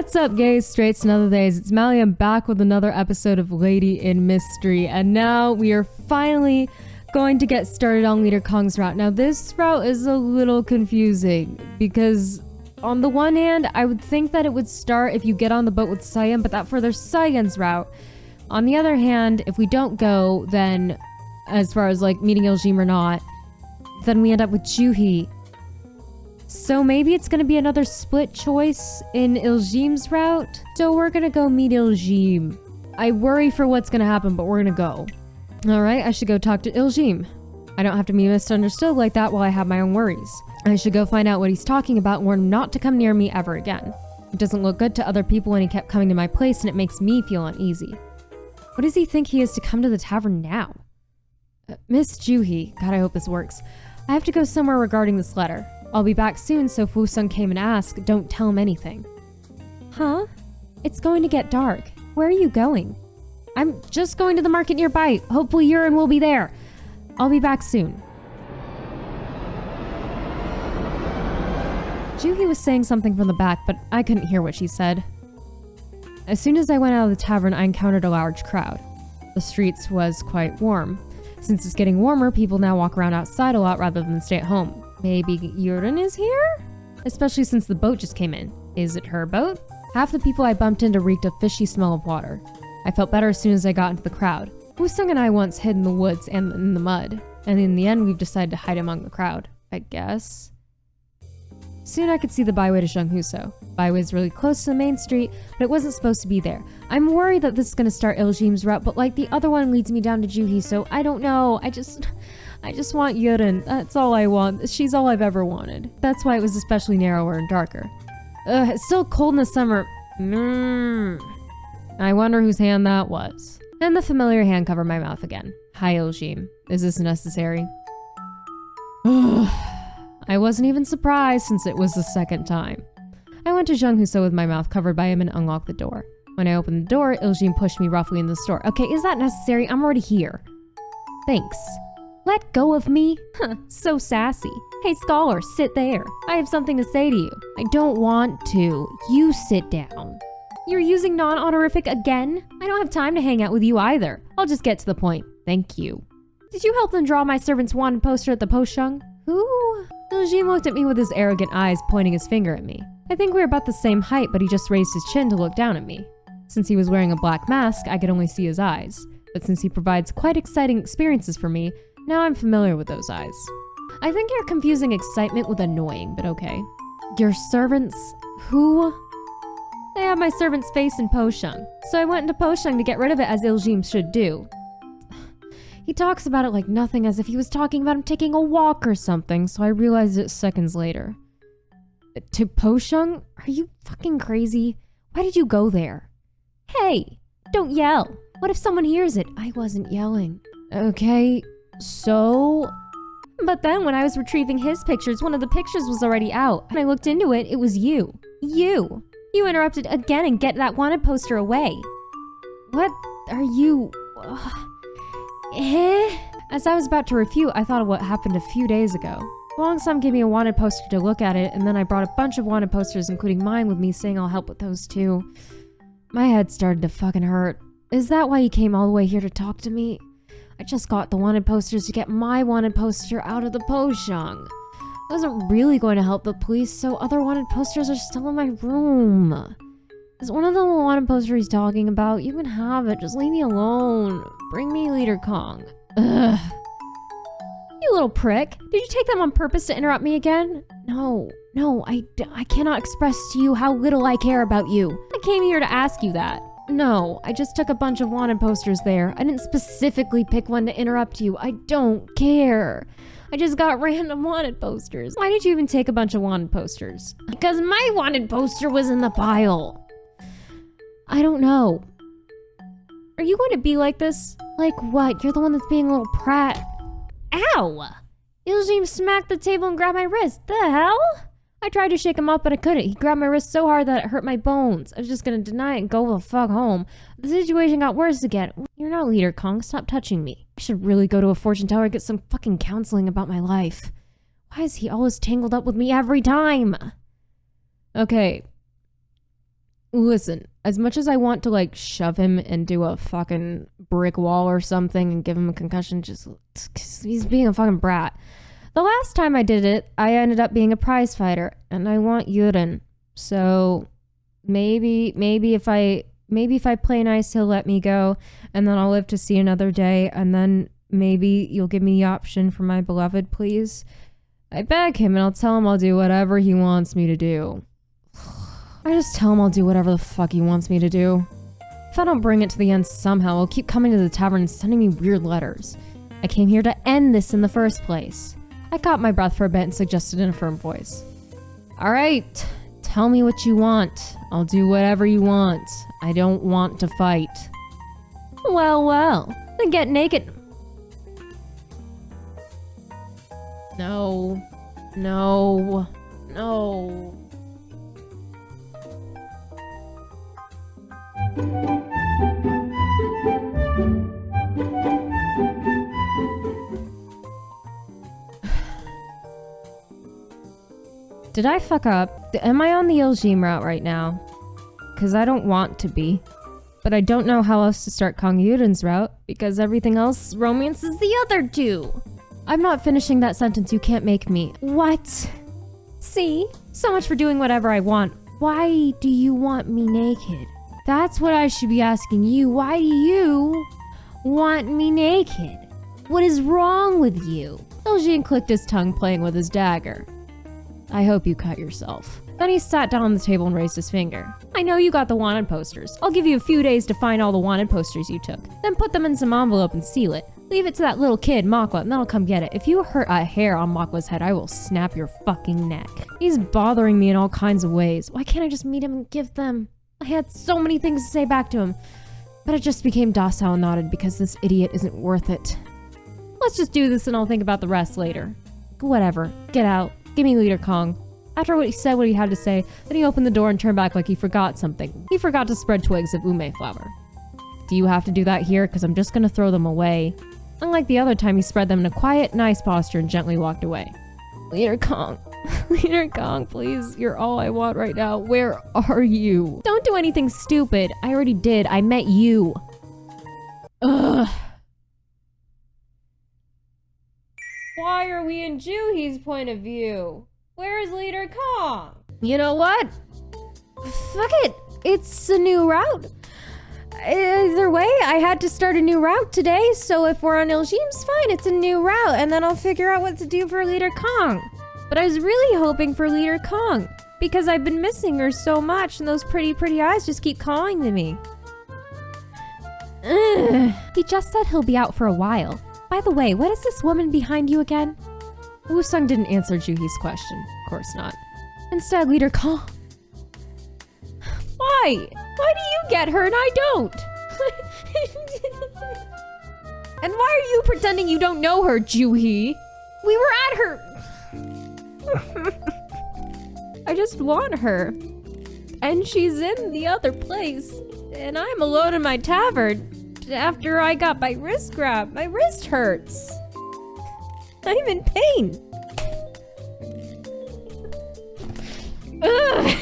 What's up, gays, straights, and other days? It's Mally. I'm back with another episode of Lady in Mystery, and now we are finally going to get started on Leader Kong's route. Now, this route is a little confusing because on the one hand, I would think that it would start if you get on the boat with Cyan, but that furthers Cyan's route. On the other hand, if we don't go, then as far as like meeting Iljime or not, then we end up with Juhi. So maybe it's gonna be another split choice in Iljime's route. So we're gonna go meet Iljime. I worry for what's gonna happen, but we're gonna go. Alright, I should go talk to Iljime. I don't have to be misunderstood like that while I have my own worries. I should go find out what he's talking about and warn him not to come near me ever again. It doesn't look good to other people when he kept coming to my place, and it makes me feel uneasy. What does he think he is to come to the tavern now? Miss Juhi, God, I hope this works. I have to go somewhere regarding this letter. I'll be back soon, so if Wu-sung came and asked, don't tell him anything. Huh? It's going to get dark. Where are you going? I'm just going to the market nearby. Hopefully Yurin will be there. I'll be back soon. Juhi was saying something from the back, but I couldn't hear what she said. As soon as I went out of the tavern, I encountered a large crowd. The streets was quite warm. Since it's getting warmer, people now walk around outside a lot rather than stay at home. Maybe Yurin is here? Especially since the boat just came in. Is it her boat? Half the people I bumped into reeked a fishy smell of water. I felt better as soon as I got into the crowd. Wu-sung and I once hid in the woods and in the mud, and in the end we've decided to hide among the crowd, I guess. Soon I could see the byway to Zhenghuso. Byway is really close to the main street, but it wasn't supposed to be there. I'm worried that this is gonna start Iljime's route, but like the other one leads me down to Juhi, so I don't know. I just want Yurin. That's all I want. She's all I've ever wanted. That's why it was especially narrower and darker. It's still cold in the summer. I wonder whose hand that was. And the familiar hand covered my mouth again. Hi, Iljime. Is this necessary? I wasn't even surprised since it was the second time. I went to Zhenghuso with my mouth covered by him and unlocked the door. When I opened the door, Iljime pushed me roughly into the store. Okay, is that necessary? I'm already here. Thanks. Let go of me? Huh, so sassy. Hey, Scholar, sit there. I have something to say to you. I don't want to. You sit down. You're using non-honorific again? I don't have time to hang out with you either. I'll just get to the point. Thank you. Did you help them draw my servant's wanted poster at the Poshung? Who? Iljime looked at me with his arrogant eyes, pointing his finger at me. I think we were about the same height, but he just raised his chin to look down at me. Since he was wearing a black mask, I could only see his eyes. But since he provides quite exciting experiences for me, now I'm familiar with those eyes. I think you're confusing excitement with annoying, but okay. Your servants? Who? They have my servant's face in Poshung, so I went into Poshung to get rid of it as Iljime should do. He talks about it like nothing, as if he was talking about him taking a walk or something, so I realized it seconds later. To Poshung? Are you fucking crazy? Why did you go there? Hey, don't yell. What if someone hears it? I wasn't yelling. Okay, so... But then when I was retrieving his pictures, one of the pictures was already out. And I looked into it, it was you. You! You interrupted again and get that wanted poster away. What are you... As I was about to refute, I thought of what happened a few days ago. Longsam gave me a wanted poster to look at it, and then I brought a bunch of wanted posters, including mine, with me saying I'll help with those too. My head started to fucking hurt. Is that why he came all the way here to talk to me? I just got the wanted posters to get my wanted poster out of the Poshung. I wasn't really going to help the police, so other wanted posters are still in my room. Is one of them the wanted poster he's talking about? You can have it, just leave me alone. Bring me Leader Kong. Ugh. You little prick. Did you take them on purpose to interrupt me again? No, I cannot express to you how little I care about you. I came here to ask you that. No, I just took a bunch of wanted posters there. I didn't specifically pick one to interrupt you. I don't care. I just got random wanted posters. Why did you even take a bunch of wanted posters? Because my wanted poster was in the pile. I don't know. Are you going to be like this? Like what? You're the one that's being a little prat. Ow! Iljime smacked the table and grabbed my wrist. The hell? I tried to shake him off, but I couldn't. He grabbed my wrist so hard that it hurt my bones. I was just gonna deny it and go the fuck home. The situation got worse again. You're not Leader Kong. Stop touching me. I should really go to a fortune teller and get some fucking counseling about my life. Why is he always tangled up with me every time? Okay. Listen, as much as I want to like shove him into a fucking brick wall or something and give him a concussion, just 'cause he's being a fucking brat. The last time I did it, I ended up being a prize fighter, and I want Yurin. So maybe if I play nice, he'll let me go, and then I'll live to see another day, and then maybe you'll give me the option for my beloved, please. I beg him, and I'll tell him I'll do whatever he wants me to do. I just tell him I'll do whatever the fuck he wants me to do. If I don't bring it to the end somehow, he'll keep coming to the tavern and sending me weird letters. I came here to end this in the first place. I caught my breath for a bit and suggested in a firm voice. All right, tell me what you want. I'll do whatever you want. I don't want to fight. Well, then get naked. No. Did I fuck up? Am I on the Iljime route right now? Because I don't want to be. But I don't know how else to start Yurin's route, because everything else romances the other two. I'm not finishing that sentence, you can't make me. What? See? So much for doing whatever I want. Why do you want me naked? That's what I should be asking you. Why do you want me naked? What is wrong with you? Iljime clicked his tongue, playing with his dagger. I hope you cut yourself. Then he sat down on the table and raised his finger. I know you got the wanted posters. I'll give you a few days to find all the wanted posters you took. Then put them in some envelope and seal it. Leave it to that little kid, Makwa, and then I'll come get it. If you hurt a hair on Makwa's head, I will snap your fucking neck. He's bothering me in all kinds of ways. Why can't I just meet him and give them? I had so many things to say back to him. But I just became docile and nodded because this idiot isn't worth it. Let's just do this and I'll think about the rest later. Whatever. Get out. Give me Leader Kong. After what he said what he had to say, then he opened the door and turned back like he forgot something. He forgot to spread twigs of ume flower. Do you have to do that here? Because I'm just gonna throw them away. Unlike the other time, he spread them in a quiet, nice posture and gently walked away. Leader Kong. Leader Kong, please. You're all I want right now. Where are you? Don't do anything stupid. I already did. I met you. Ugh. Why are we in Juhi's point of view? Where is Leader Kong? You know what? Fuck it. It's a new route. Either way, I had to start a new route today, so if we're on Iljime's fine, it's a new route, and then I'll figure out what to do for Leader Kong. But I was really hoping for Leader Kong, because I've been missing her so much, and those pretty eyes just keep calling to me. Ugh. He just said he'll be out for a while. By the way, what is this woman behind you again? Woo-sung didn't answer Juhi's question. Of course not. Instead, Leader Kong. Why? Why do you get her and I don't? And why are you pretending you don't know her, Juhi? We were at her. I just want her. And she's in the other place. And I'm alone in my tavern. After I got my wrist grabbed, my wrist hurts. I'm in pain. Ugh.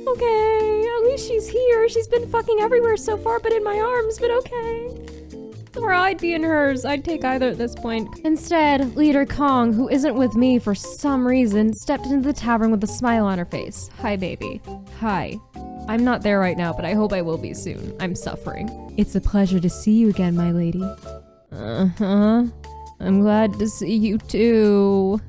Okay, at least she's here. She's been fucking everywhere so far, but in my arms, but okay. Or I'd be in hers. I'd take either at this point. Instead, Leader Kong, who isn't with me for some reason, stepped into the tavern with a smile on her face. Hi, baby. Hi. I'm not there right now, but I hope I will be soon. I'm suffering. It's a pleasure to see you again, my lady. Uh-huh. I'm glad to see you too.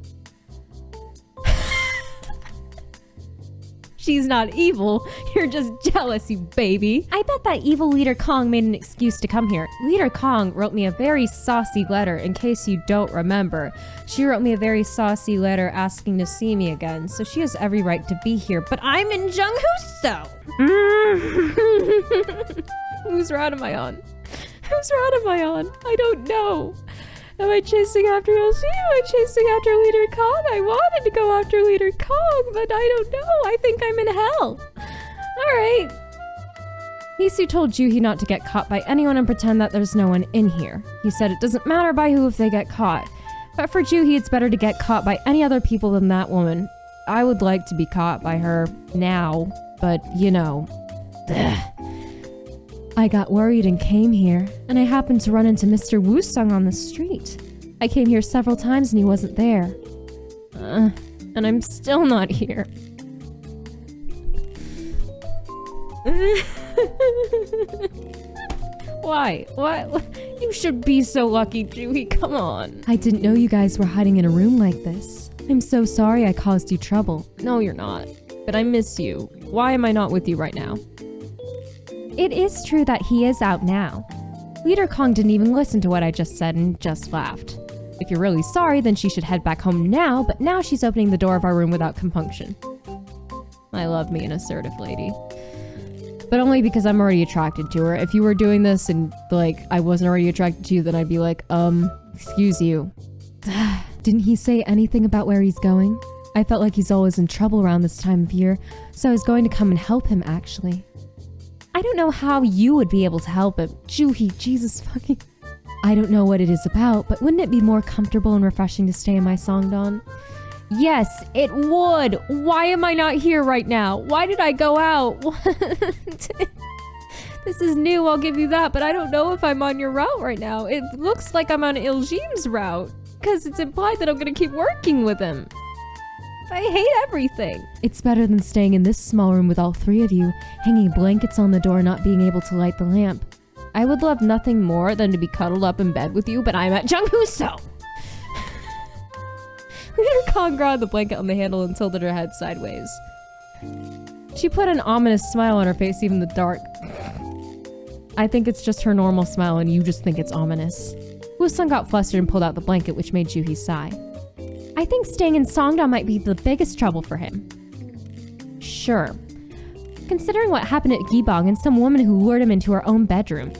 She's not evil. You're just jealous, you baby. I bet that evil Leader Kong made an excuse to come here. Leader Kong wrote me a very saucy letter, in case you don't remember. She wrote me a very saucy letter asking to see me again, so she has every right to be here, but I'm in Junghoso. Whose route am I on? Whose route am I on? I don't know. Am I chasing after Iljime? Am I chasing after Leader Kong? I wanted to go after Leader Kong, but I don't know. I think I'm in hell. Alright. Hisu told Juhi not to get caught by anyone and pretend that there's no one in here. He said it doesn't matter by who if they get caught. But for Juhi, it's better to get caught by any other people than that woman. I would like to be caught by her now, but you know. I got worried and came here, and I happened to run into Mr. Woo-sung on the street. I came here several times and he wasn't there. And I'm still not here. Why? What? You should be so lucky, Joohee. Come on. I didn't know you guys were hiding in a room like this. I'm so sorry I caused you trouble. No, you're not. But I miss you. Why am I not with you right now? It is true that he is out now. Leader Kong didn't even listen to what I just said and just laughed. If you're really sorry, then she should head back home now, but now she's opening the door of our room without compunction. I love me an assertive lady. But only because I'm already attracted to her. If you were doing this and, like, I wasn't already attracted to you, then I'd be like, excuse you. Didn't he say anything about where he's going? I felt like he's always in trouble around this time of year, so I was going to come and help him, actually. I don't know how you would be able to help him. Joohee, Jesus fucking... I don't know what it is about, but wouldn't it be more comfortable and refreshing to stay in my Songdon? Yes, it would! Why am I not here right now? Why did I go out? This is new, I'll give you that, but I don't know if I'm on your route right now. It looks like I'm on Iljime's route, because it's implied that I'm gonna keep working with him. I hate everything. It's better than staying in this small room with all three of you, hanging blankets on the door, not being able to light the lamp. I would love nothing more than to be cuddled up in bed with you, but I'm at Junghoon-so. Leader Kong grabbed the blanket on the handle and tilted her head sideways. She put an ominous smile on her face, even in the dark. I think it's just her normal smile and you just think it's ominous. Woo-sung got flustered and pulled out the blanket, which made Joohee sigh. I think staying in Songdon might be the biggest trouble for him. Sure. Considering what happened at Gibong and some woman who lured him into her own bedroom.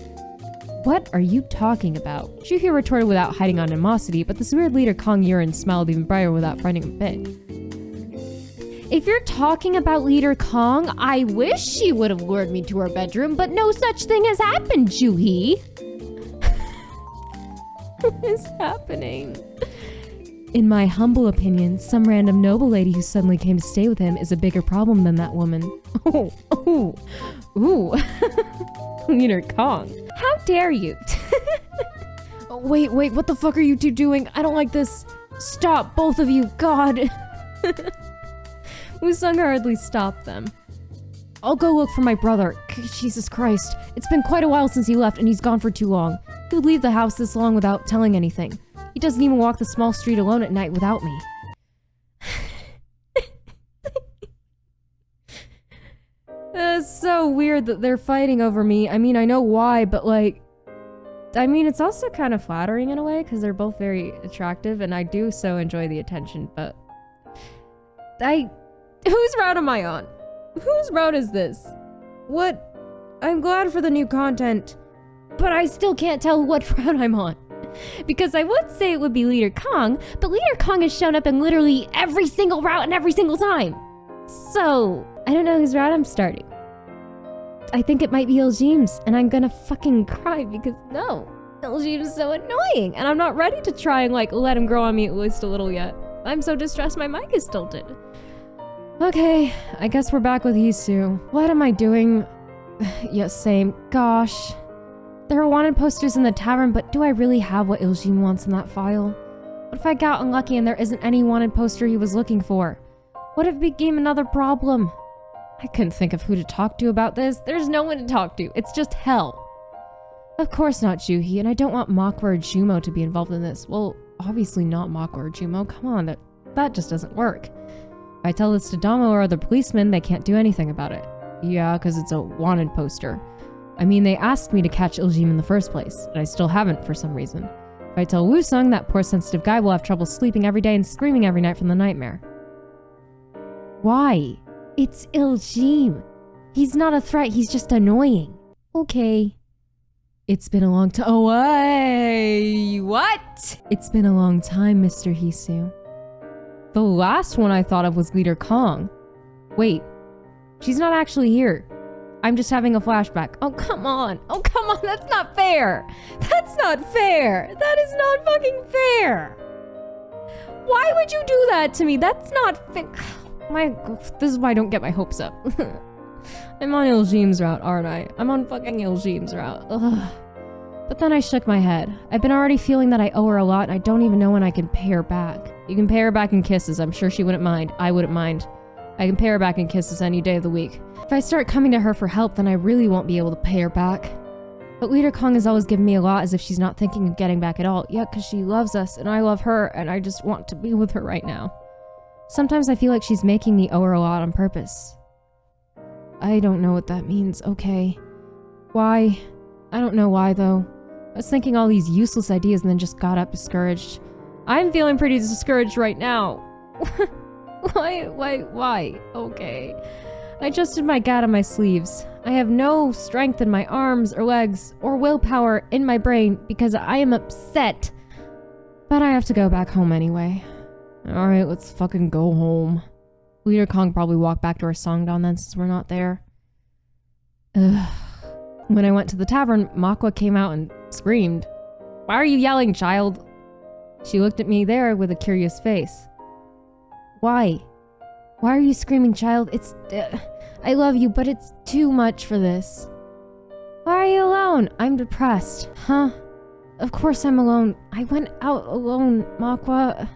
What are you talking about? Joohee retorted without hiding animosity, but this weird leader Kong Yurin smiled even brighter without frightening a bit. If you're talking about Leader Kong, I wish she would have lured me to her bedroom, but no such thing has happened, Joohee. What is happening? In my humble opinion, some random noble lady who suddenly came to stay with him is a bigger problem than that woman. Ooh. Leader Kong. How dare you? Oh, wait, what the fuck are you two doing? I don't like this. Stop, both of you, God. Woo-sung hurriedly stopped them. I'll go look for my brother. Jesus Christ. It's been quite a while since he left and he's gone for too long. He would leave the house this long without telling anything. He doesn't even walk the small street alone at night without me. It's so weird that they're fighting over me. I mean, I know why, but like... I mean, it's also kind of flattering in a way, because they're both very attractive, and I do so enjoy the attention, but... Whose route am I on? Whose route is this? What? I'm glad for the new content, but I still can't tell what route I'm on. Because I would say it would be Leader Kong, but Leader Kong has shown up in literally every single route and every single time. So, I don't know whose route I'm starting. I think it might be Iljime's, and I'm gonna fucking cry because no, Iljime's so annoying, and I'm not ready to try and like let him grow on me at least a little yet. I'm so distressed my mic is tilted. Okay, I guess we're back with Hisu. What am I doing? Yes, same. Gosh. There are wanted posters in the tavern, but do I really have what Iljime wants in that file? What if I got unlucky and there isn't any wanted poster he was looking for? What if it became another problem? I couldn't think of who to talk to about this. There's no one to talk to. It's just hell. Of course not Joohee, and I don't want Makwa or Jumo to be involved in this. Well, obviously not Makwa or Jumo. Come on, that just doesn't work. If I tell this to Damo or other policemen, they can't do anything about it. Yeah, because it's a wanted poster. I mean, they asked me to catch Iljime in the first place, and I still haven't for some reason. If I tell Woo-sung, that poor sensitive guy will have trouble sleeping every day and screaming every night from the nightmare. Why? It's Iljime. He's not a threat, he's just annoying. Okay. It's been a long time. Oh, hey! What? It's been a long time, Mr. Hisu. The last one I thought of was Leader Kong. Wait, she's not actually here. I'm just having a flashback. Oh, come on. Oh, come on. That's not fair. That's not fair. That is not fucking fair. Why would you do that to me? That's not fair. This is why I don't get my hopes up. I'm on Iljime's route, aren't I? I'm on fucking Iljime's route. Ugh. But then I shook my head. I've been already feeling that I owe her a lot, and I don't even know when I can pay her back. You can pay her back in kisses. I'm sure she wouldn't mind. I wouldn't mind. I can pay her back in kisses any day of the week. If I start coming to her for help, then I really won't be able to pay her back. But Leader Kong has always given me a lot as if she's not thinking of getting back at all. Yeah, because she loves us, and I love her, and I just want to be with her right now. Sometimes I feel like she's making me owe her a lot on purpose. I don't know what that means, okay. Why? I don't know why, though. I was thinking all these useless ideas and then just got up discouraged. I'm feeling pretty discouraged right now. Why? Okay. I adjusted my gat on my sleeves. I have no strength in my arms or legs or willpower in my brain because I am upset. But I have to go back home anyway. Alright, let's fucking go home. Leader Kong probably walked back to her Songdan then since we're not there. Ugh. When I went to the tavern, Makwa came out and screamed. Why are you yelling, child? She looked at me there with a curious face. Why? Why are you screaming, child? I love you, but it's too much for this. Why are you alone? I'm depressed. Huh? Of course I'm alone. I went out alone, Makwa.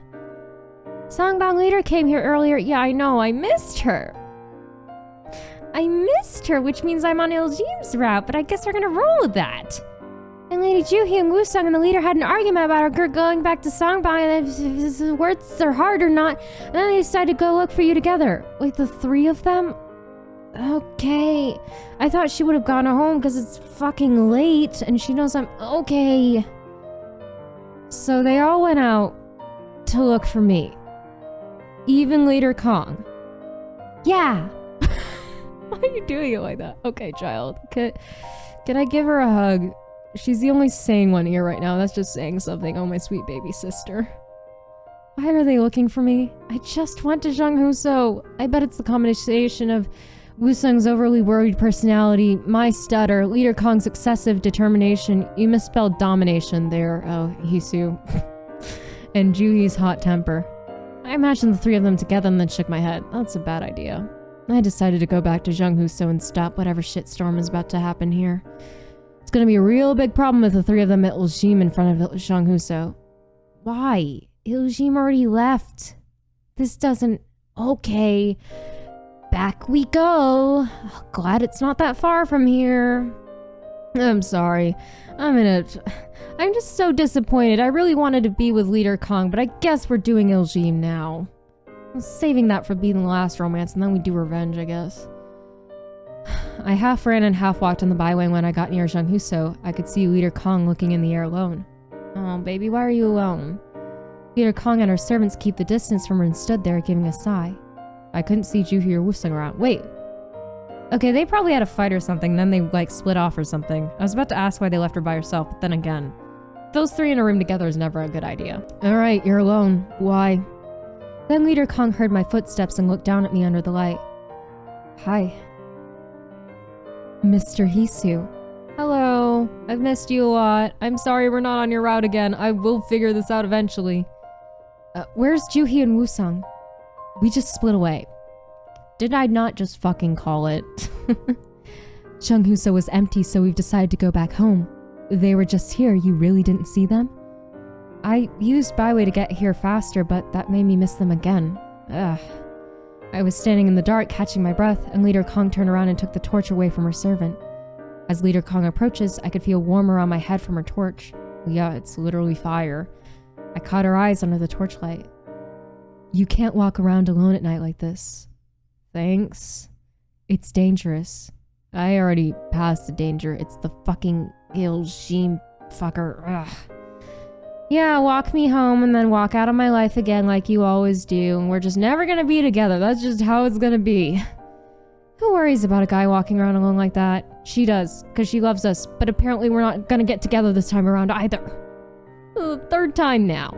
Songbang leader came here earlier. Yeah, I know. I missed her. Which means I'm on Iljime's route, but I guess we're gonna roll with that. And Lady Juhi and Wusung and the leader had an argument about her going back to Songbang and if the words are hard or not, and then they decided to go look for you together. Wait, the three of them? Okay. I thought she would have gone home because it's fucking late and she knows I'm okay. So they all went out to look for me. Even Leader Kong. Yeah. Why are you doing it like that? Okay, child. Can I give her a hug? She's the only sane one here right now. That's just saying something. Oh, my sweet baby sister. Why are they looking for me? I just went to Zhanghuso. I bet it's the combination of Wusung's overly worried personality, my stutter, Leader Kong's excessive determination. You misspelled domination there, oh, Hisu. And Juhi's hot temper. I imagined the three of them together and then shook my head. That's a bad idea. I decided to go back to Zhanghuso and stop whatever shitstorm is about to happen here. It's gonna be a real big problem with the three of them at Iljime in front of Zhanghuso. Why? Iljime already left. This doesn't... Okay. Back we go. Glad it's not that far from here. I'm sorry. I'm just so disappointed. I really wanted to be with Leader Kong, but I guess we're doing Iljime now. I was saving that for being the last romance, and then we do revenge, I guess. I half ran and half walked on the byway. When I got near Zhanghuso, I could see Leader Kong looking in the air alone. Oh, baby, why are you alone? Leader Kong and her servants keep the distance from her and stood there, giving a sigh. I couldn't see Juhi or Wusung around. Wait. Okay, they probably had a fight or something, then they, like, split off or something. I was about to ask why they left her by herself, but then again, those three in a room together is never a good idea. Alright, you're alone. Why? Then Leader Kong heard my footsteps and looked down at me under the light. Hi. Mr. Hisu. Hello. I've missed you a lot. I'm sorry we're not on your route again. I will figure this out eventually. Where's Juhi and Wusung? We just split away. Did I not just fucking call it? Zhanghuso was empty, so we've decided to go back home. They were just here. You really didn't see them? I used byway to get here faster, but that made me miss them again. Ugh. I was standing in the dark, catching my breath, and Leader Kong turned around and took the torch away from her servant. As Leader Kong approaches, I could feel warm around my head from her torch. Yeah, it's literally fire. I caught her eyes under the torchlight. You can't walk around alone at night like this. Thanks. It's dangerous. I already passed the danger. It's the fucking Iljime fucker. Ugh. Yeah, walk me home and then walk out of my life again like you always do, and we're just never gonna be together. That's just how it's gonna be. Who worries about a guy walking around alone like that? She does, because she loves us, but apparently we're not gonna get together this time around either. Third time now.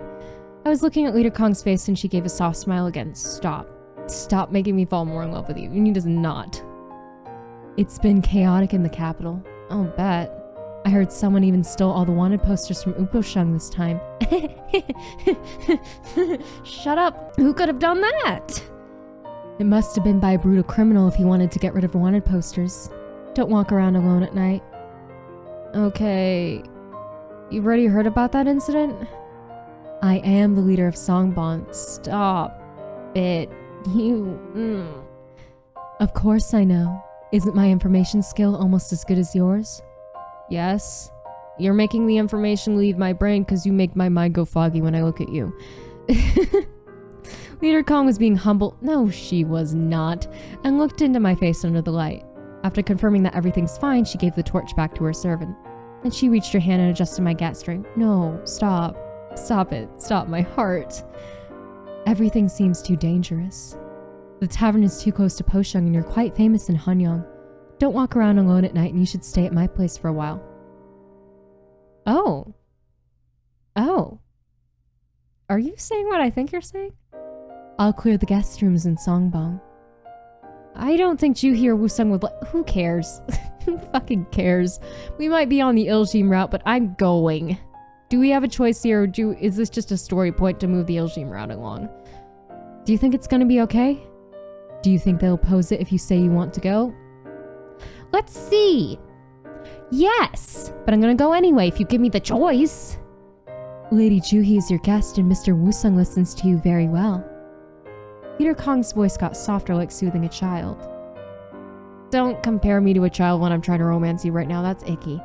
I was looking at Leader Kong's face and she gave a soft smile again. Stop. Stop making me fall more in love with you. You need to not. It's been chaotic in the capital. I'll bet. I heard someone even stole all the wanted posters from Uposhung this time. Shut up. Who could have done that? It must have been by a brutal criminal if he wanted to get rid of wanted posters. Don't walk around alone at night. Okay. You've already heard about that incident? I am the leader of Songbong. Stop it. Of course I know. Isn't my information skill almost as good as yours? Yes. You're making the information leave my brain because you make my mind go foggy when I look at you. Leader Kong was being humble. No, she was not. And looked into my face under the light. After confirming that everything's fine, she gave the torch back to her servant. Then she reached her hand and adjusted my gat string. No, stop. Stop it. Stop my heart. Everything seems too dangerous. The tavern is too close to Poshung and you're quite famous in Hanyang. Don't walk around alone at night and you should stay at my place for a while. Oh. Oh. Are you saying what I think you're saying? I'll clear the guest rooms in Songbong. I don't think Juhi or Wusung would who cares? Who fucking cares? We might be on the Iljime route, but I'm going. Do we have a choice here, or is this just a story point to move the Iljime route along? Do you think it's gonna be okay? Do you think they'll oppose it if you say you want to go? Let's see. Yes, but I'm gonna go anyway if you give me the choice. Lady Juhi is your guest and Mr. Wusung listens to you very well. Leader Kong's voice got softer, like soothing a child. Don't compare me to a child when I'm trying to romance you right now, that's icky.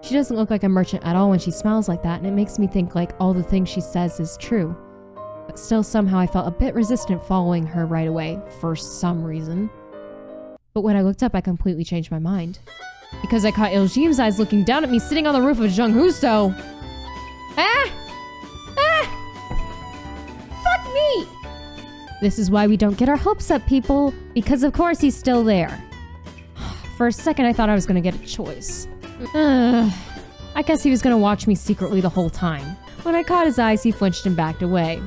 She doesn't look like a merchant at all when she smiles like that, and it makes me think like all the things she says is true. But still somehow I felt a bit resistant following her right away, for some reason. But when I looked up, I completely changed my mind. Because I caught Iljime's eyes looking down at me sitting on the roof of Zhenghuso. Ah! Ah! Fuck me! This is why we don't get our hopes up, people. Because of course he's still there. For a second I thought I was gonna get a choice. I guess he was gonna watch me secretly the whole time. When I caught his eyes, he flinched and backed away.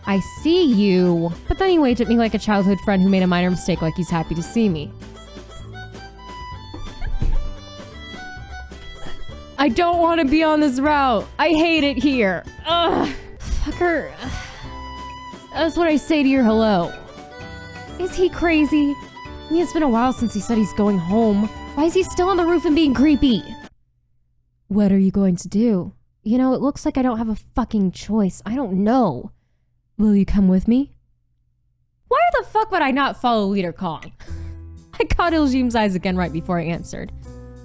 I see you. But then he waved at me like a childhood friend who made a minor mistake, like he's happy to see me. I don't want to be on this route. I hate it here. Ugh. Fucker. That's what I say to your hello. Is he crazy? It's been a while since he said he's going home. Why is he still on the roof and being creepy? What are you going to do? You know, it looks like I don't have a fucking choice. I don't know. Will you come with me? Why the fuck would I not follow Leader Kong? I caught Iljime's eyes again right before I answered.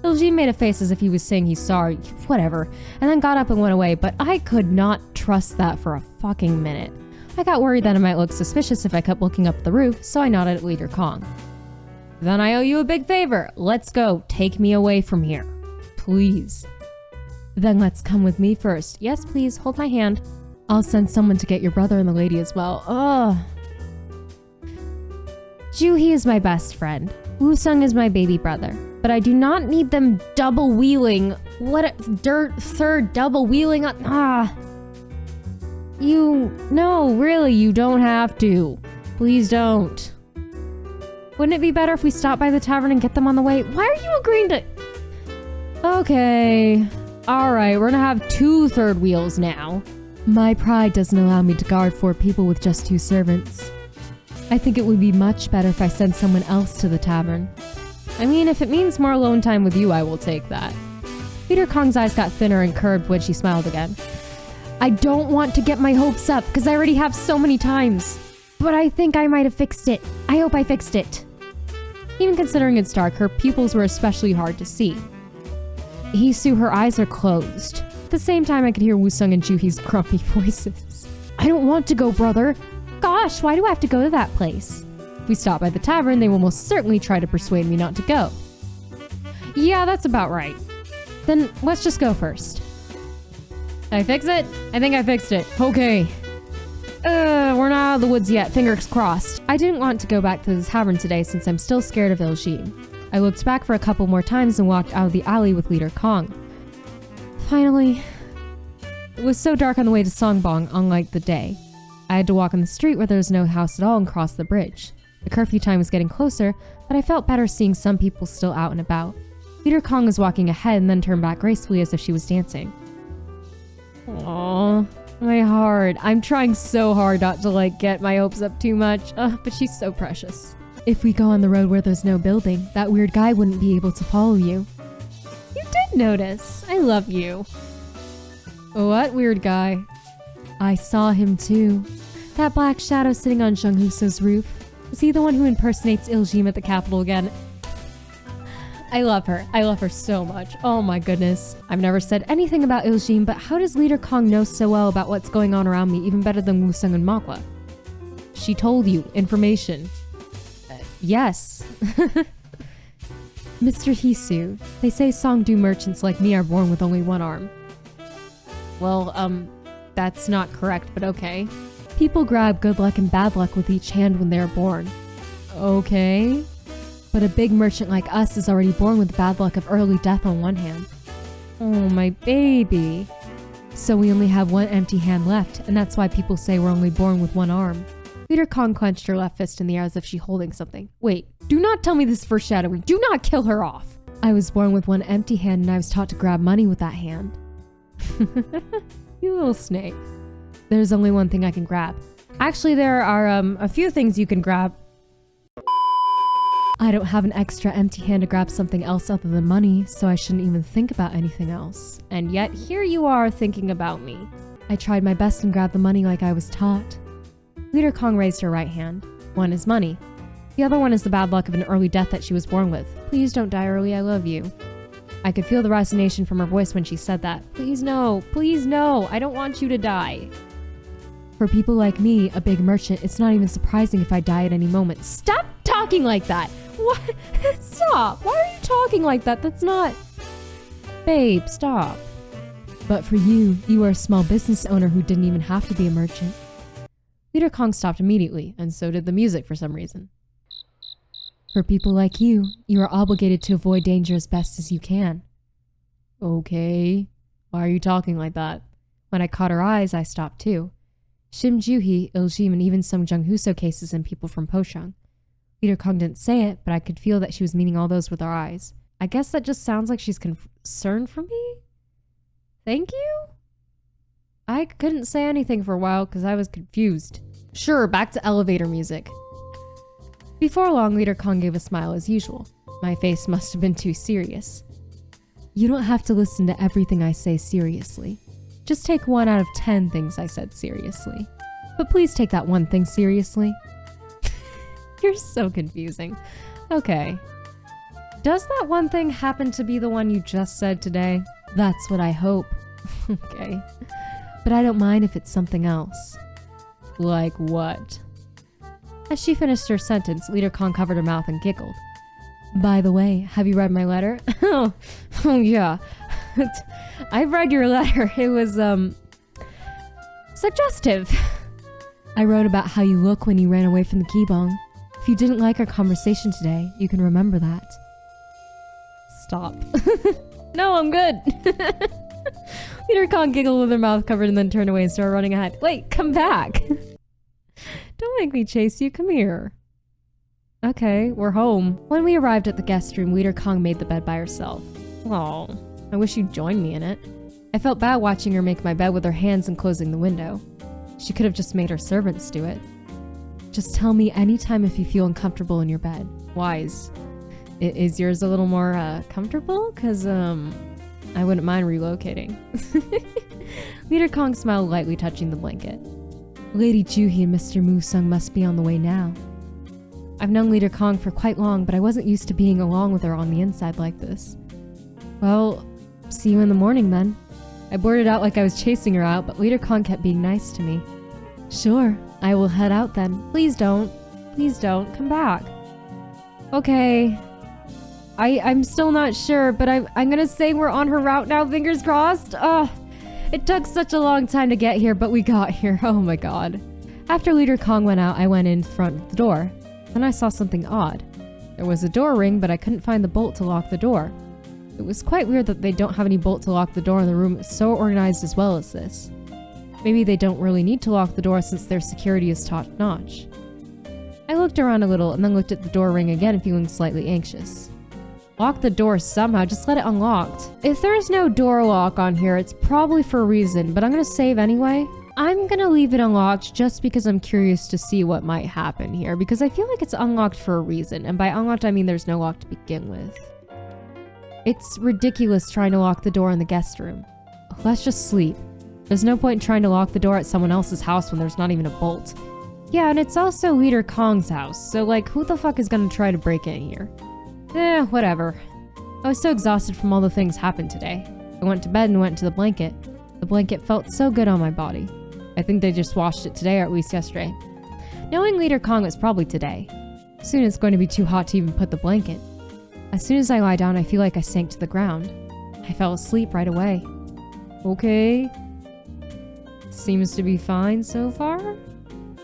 Iljime made a face as if he was saying he's sorry, whatever, and then got up and went away, but I could not trust that for a fucking minute. I got worried that it might look suspicious if I kept looking up the roof, so I nodded at Leader Kong. Then I owe you a big favor. Let's go. Take me away from here. Please. Then let's come with me first. Yes, please. Hold my hand. I'll send someone to get your brother and the lady as well. Ugh. Juhi is my best friend. Wusung is my baby brother. But I do not need them double wheeling. What a third double wheeling on. No, really, you don't have to. Please don't. Wouldn't it be better if we stop by the tavern and get them on the way? Why are you agreeing to... Okay. Alright, we're gonna have 2 third wheels now. My pride doesn't allow me to guard 4 people with just 2 servants. I think it would be much better if I send someone else to the tavern. I mean, if it means more alone time with you, I will take that. Leader Kong's eyes got thinner and curved when she smiled again. I don't want to get my hopes up, because I already have so many times. But I think I might have fixed it. I hope I fixed it. Even considering it's dark, her pupils were especially hard to see. Hisu, her eyes are closed. At the same time, I could hear Wusung and Juhi's grumpy voices. I don't want to go, brother. Gosh, why do I have to go to that place? If we stop by the tavern, they will most certainly try to persuade me not to go. Yeah, that's about right. Then let's just go first. Did I fix it? I think I fixed it. Okay. We're not out of the woods yet. Fingers crossed. I didn't want to go back to the tavern today since I'm still scared of Iljime. I looked back for a couple more times and walked out of the alley with Leader Kong. Finally. It was so dark on the way to Songbong, unlike the day. I had to walk on the street where there was no house at all and cross the bridge. The curfew time was getting closer, but I felt better seeing some people still out and about. Leader Kong was walking ahead and then turned back gracefully as if she was dancing. Aww. My heart. I'm trying so hard not to like get my hopes up too much, but she's so precious. If we go on the road where there's no building, that weird guy wouldn't be able to follow you. You did notice. I love you. What weird guy? I saw him too. That black shadow sitting on Jung Hoo-so's roof. Is he the one who impersonates Iljime at the Capitol again? I love her. I love her so much. Oh my goodness. I've never said anything about Iljime, but how does Leader Kong know so well about what's going on around me, even better than Woo-sung and Makwa? She told you information. Yes. Mr. Hisu, they say Songdo merchants like me are born with only one arm. Well, that's not correct, but okay. People grab good luck and bad luck with each hand when they're born. Okay. But a big merchant like us is already born with bad luck of early death on one hand. Oh, my baby. So we only have one empty hand left, and that's why people say we're only born with one arm. Leader Kong clenched her left fist in the air as if she's holding something. Wait, do not tell me this is foreshadowing. Do not kill her off. I was born with one empty hand, and I was taught to grab money with that hand. You little snake. There's only one thing I can grab. Actually, there are a few things you can grab. I don't have an extra empty hand to grab something else other than money, so I shouldn't even think about anything else. And yet, here you are thinking about me. I tried my best and grabbed the money like I was taught. Leader Kong raised her right hand. One is money. The other one is the bad luck of an early death that she was born with. Please don't die early, I love you. I could feel the resignation from her voice when she said that. Please no, I don't want you to die. For people like me, a big merchant, it's not even surprising if I die at any moment. Stop talking like that! What? Stop! Why are you talking like that? That's not... Babe, stop. But for you, you are a small business owner who didn't even have to be a merchant. Leader Kong stopped immediately, and so did the music for some reason. For people like you, you are obligated to avoid danger as best as you can. Okay. Why are you talking like that? When I caught her eyes, I stopped too. Shim Juhi, Iljime, and even some Jung Hoo-so cases and people from Pochang. Leader Kong didn't say it, but I could feel that she was meaning all those with her eyes. I guess that just sounds like she's concerned for me? Thank you? I couldn't say anything for a while because I was confused. Sure, back to elevator music. Before long, Leader Kong gave a smile as usual. My face must have been too serious. You don't have to listen to everything I say seriously. Just take 1 out of 10 things I said seriously. But please take that one thing seriously. You're so confusing. Okay. Does that one thing happen to be the one you just said today? That's what I hope. Okay. But I don't mind if it's something else. Like what? As she finished her sentence, Leader Kong covered her mouth and giggled. By the way, have you read my letter? Oh yeah. I've read your letter. It was, suggestive. I wrote about how you look when you ran away from the Kibong. If you didn't like our conversation today, you can remember that. Stop. No, I'm good. Leader Kong giggled with her mouth covered and then turned away and started running ahead. Wait, come back. Don't make me chase you. Come here. Okay, we're home. When we arrived at the guest room, Leader Kong made the bed by herself. Oh, I wish you'd join me in it. I felt bad watching her make my bed with her hands and closing the window. She could have just made her servants do it. Just tell me anytime if you feel uncomfortable in your bed. Wise. Is yours a little more, comfortable? Cause, I wouldn't mind relocating. Leader Kong smiled lightly, touching the blanket. Lady Juhi and Mr. Musung must be on the way now. I've known Leader Kong for quite long, but I wasn't used to being along with her on the inside like this. Well, see you in the morning then. I blurted out like I was chasing her out, but Leader Kong kept being nice to me. Sure, I will head out then. Please don't. Please don't. Come back. Okay. I'm still not sure, but I'm gonna say we're on her route now, fingers crossed. It took such a long time to get here, but we got here. Oh my god. After Leader Kong went out, I went in front of the door. Then I saw something odd. There was a door ring, but I couldn't find the bolt to lock the door. It was quite weird that they don't have any bolt to lock the door in the room so organized as well as this. Maybe they don't really need to lock the door since their security is top-notch. I looked around a little and then looked at the door ring again, feeling slightly anxious. Lock the door somehow, just let it unlocked. If there's no door lock on here, it's probably for a reason, but I'm gonna save anyway. I'm gonna leave it unlocked just because I'm curious to see what might happen here, because I feel like it's unlocked for a reason, and by unlocked I mean there's no lock to begin with. It's ridiculous trying to lock the door in the guest room. Let's just sleep. There's no point in trying to lock the door at someone else's house when there's not even a bolt. Yeah, and it's also Leader Kong's house, so like, who the fuck is gonna try to break in here? Whatever. I was so exhausted from all the things happened today. I went to bed and went to the blanket. The blanket felt so good on my body. I think they just washed it today, or at least yesterday. Knowing Leader Kong, it's probably today. Soon it's going to be too hot to even put the blanket. As soon as I lie down, I feel like I sank to the ground. I fell asleep right away. Okay. Seems to be fine so far.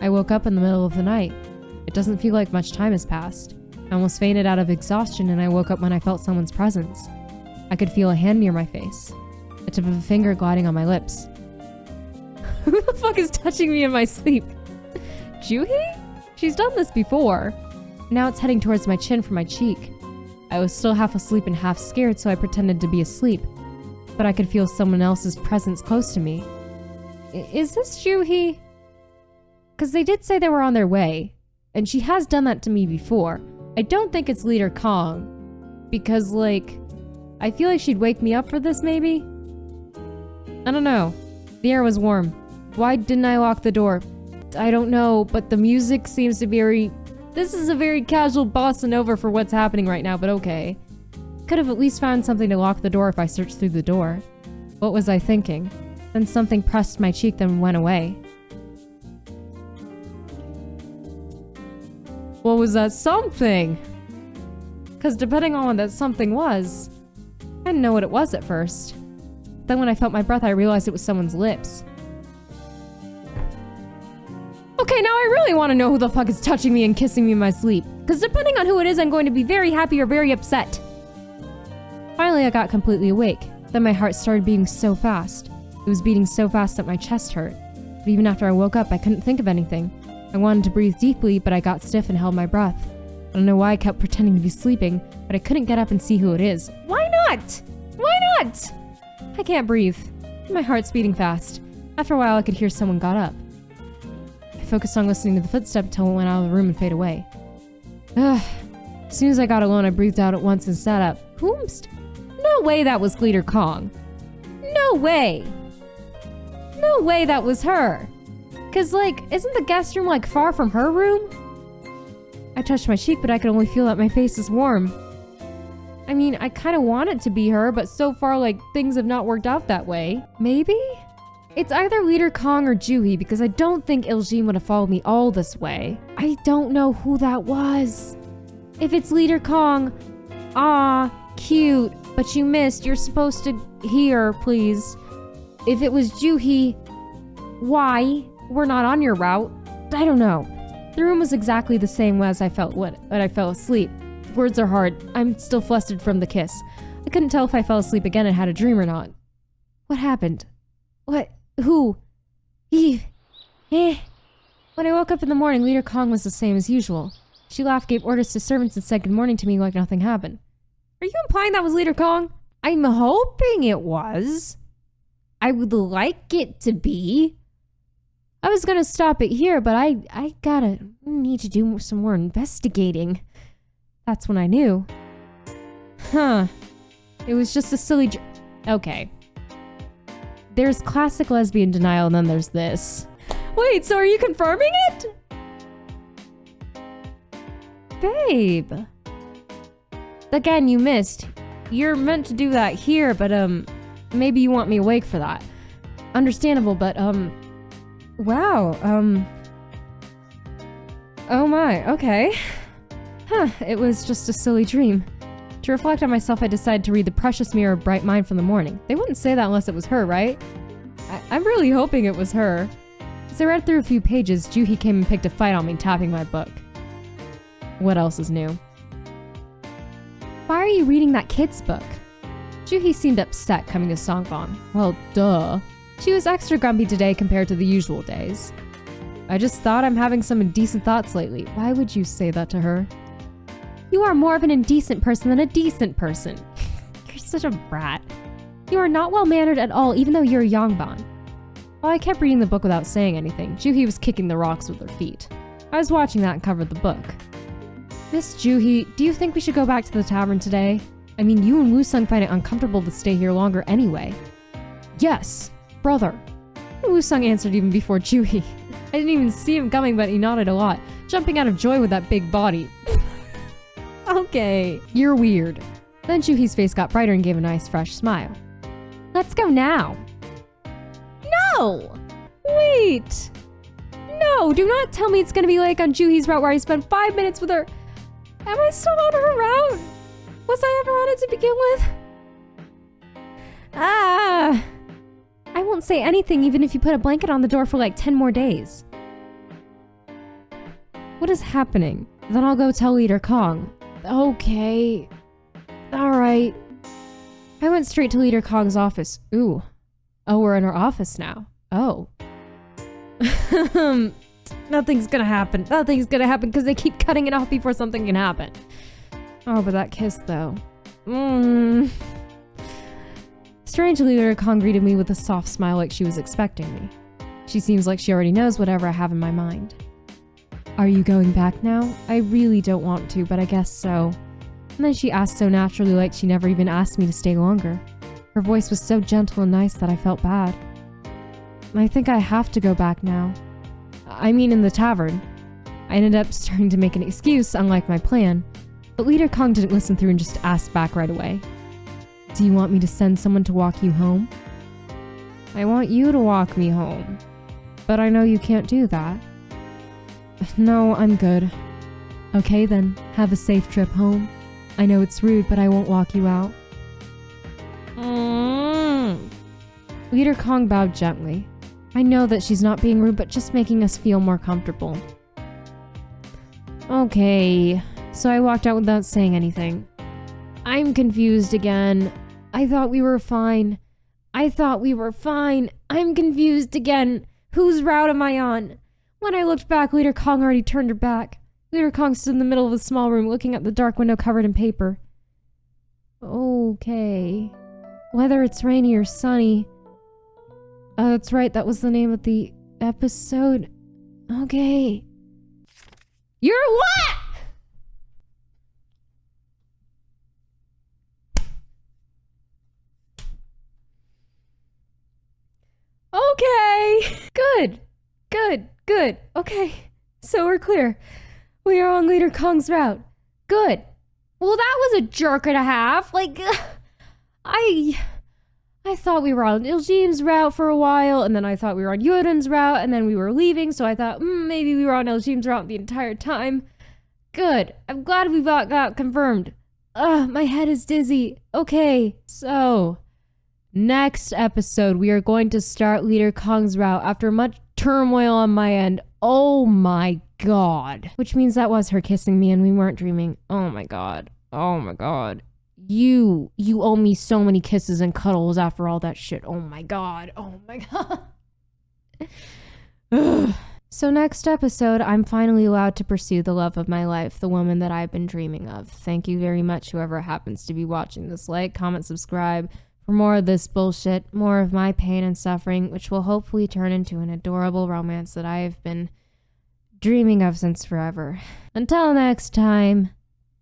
I woke up in the middle of the night. It doesn't feel like much time has passed. I almost fainted out of exhaustion, and I woke up when I felt someone's presence. I could feel a hand near my face, a tip of a finger gliding on my lips. Who the fuck is touching me in my sleep? Juhi? She's done this before. Now it's heading towards my chin from my cheek. I was still half asleep and half scared, so I pretended to be asleep. But I could feel someone else's presence close to me. Is this Juhi? Because they did say they were on their way, and she has done that to me before. I don't think it's Leader Kong, because, like, I feel like she'd wake me up for this, maybe? I don't know. The air was warm. Why didn't I lock the door? I don't know, but the music seems to be very... This is a very casual bossa nova for what's happening right now, but okay. Could have at least found something to lock the door if I searched through the door. What was I thinking? Then something pressed my cheek, then went away. What was that something? Because depending on what that something was, I didn't know what it was at first. Then when I felt my breath, I realized it was someone's lips. Okay, now I really want to know who the fuck is touching me and kissing me in my sleep. Because depending on who it is, I'm going to be very happy or very upset. Finally, I got completely awake. Then my heart started beating so fast. It was beating so fast that my chest hurt. But even after I woke up, I couldn't think of anything. I wanted to breathe deeply, but I got stiff and held my breath. I don't know why I kept pretending to be sleeping, but I couldn't get up and see who it is. Why not? Why not? I can't breathe. My heart's beating fast. After a while, I could hear someone got up. I focused on listening to the footstep until it went out of the room and fade away. Ugh. As soon as I got alone, I breathed out at once and sat up. Whomst? No way that was Leader Kong. No way. No way that was her. Cause like, isn't the guest room like far from her room? I touched my cheek, but I could only feel that my face is warm. I mean, I kind of want it to be her, but so far like things have not worked out that way. Maybe? It's either Leader Kong or Juhi, because I don't think Iljime would have followed me all this way. I don't know who that was. If it's Leader Kong, cute, but you missed. You're supposed to hear, please. If it was Juhi, why? We're not on your route. I don't know. The room was exactly the same as I felt when I fell asleep. Words are hard. I'm still flustered from the kiss. I couldn't tell if I fell asleep again and had a dream or not. What happened? What? Who? Eve? When I woke up in the morning, Leader Kong was the same as usual. She laughed, gave orders to servants, and said good morning to me like nothing happened. Are you implying that was Leader Kong? I'm hoping it was. I would like it to be. I was gonna stop it here, but I need to do some more investigating. That's when I knew. Huh. It was just a silly okay. There's classic lesbian denial, and then there's this. Wait, so are you confirming it? Babe. Again, you missed. You're meant to do that here, but maybe you want me awake for that. Understandable, but wow, oh my, okay. Huh, it was just a silly dream. To reflect on myself, I decided to read The Precious Mirror of Bright Mind from the morning. They wouldn't say that unless it was her, right? I'm really hoping it was her. As I read through a few pages, Juhi came and picked a fight on me, tapping my book. What else is new? Why are you reading that kid's book? Juhi seemed upset coming to Songbong. Well, duh. She was extra grumpy today compared to the usual days. I just thought I'm having some indecent thoughts lately. Why would you say that to her? You are more of an indecent person than a decent person. You're such a brat. You are not well-mannered at all, even though you're a Yongbon. While I kept reading the book without saying anything, Juhi was kicking the rocks with her feet. I was watching that and covered the book. Miss Juhi, do you think we should go back to the tavern today? I mean, you and Woo-sung find it uncomfortable to stay here longer anyway. Yes, brother. Woo-sung answered even before Juhi. I didn't even see him coming, but he nodded a lot, jumping out of joy with that big body. Okay, you're weird. Then Juhi's face got brighter and gave a nice fresh smile. Let's go now. No! Wait! No, do not tell me it's gonna be like on Juhi's route where I spent 5 minutes with her. Am I still on her route? Was I ever on it to begin with? I won't say anything even if you put a blanket on the door for like 10 more days. What is happening? Then I'll go tell Leader Kong. Okay. Alright. I went straight to Leader Kong's office. Ooh. Oh, we're in her office now. Oh. Nothing's gonna happen. Nothing's gonna happen because they keep cutting it off before something can happen. Oh, but that kiss though. Strangely, Leader Kong greeted me with a soft smile like she was expecting me. She seems like she already knows whatever I have in my mind. Are you going back now? I really don't want to, but I guess so. And then she asked so naturally like she never even asked me to stay longer. Her voice was so gentle and nice that I felt bad. I think I have to go back now. I mean in the tavern. I ended up starting to make an excuse, unlike my plan. But Leader Kong didn't listen through and just asked back right away. Do you want me to send someone to walk you home? I want you to walk me home. But I know you can't do that. No, I'm good. Okay then, have a safe trip home. I know it's rude, but I won't walk you out. Leader Kong bowed gently. I know that she's not being rude, but just making us feel more comfortable. Okay, so I walked out without saying anything. I'm confused again. I thought we were fine. I'm confused again. Whose route am I on? When I looked back, Leader Kong already turned her back. Leader Kong stood in the middle of the small room, looking at the dark window covered in paper. Okay. Whether it's rainy or sunny. That's right, that was the name of the episode. Okay. You're what? Okay. Good. Okay. So we're clear. We are on Leader Kong's route. Good. Well, that was a jerk and a half. Like, I thought we were on Iljime's route for a while, and then I thought we were on Yurin's route, and then we were leaving, so I thought, maybe we were on Iljime's route the entire time. Good. I'm glad we got that confirmed. My head is dizzy. Okay, so next episode, we are going to start Leader Kong's route after much turmoil on my end. Oh my god. Which means that was her kissing me and we weren't dreaming. Oh my god. You owe me so many kisses and cuddles after all that shit. Oh my god. Ugh. So next episode, I'm finally allowed to pursue the love of my life, the woman that I've been dreaming of. Thank you very much, whoever happens to be watching this. Like, comment, subscribe for more of this bullshit, more of my pain and suffering, which will hopefully turn into an adorable romance that I have been dreaming of since forever. Until next time,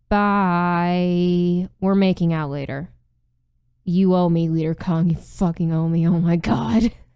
bye. We're making out later. You owe me, Leader Kong. You fucking owe me. Oh my god.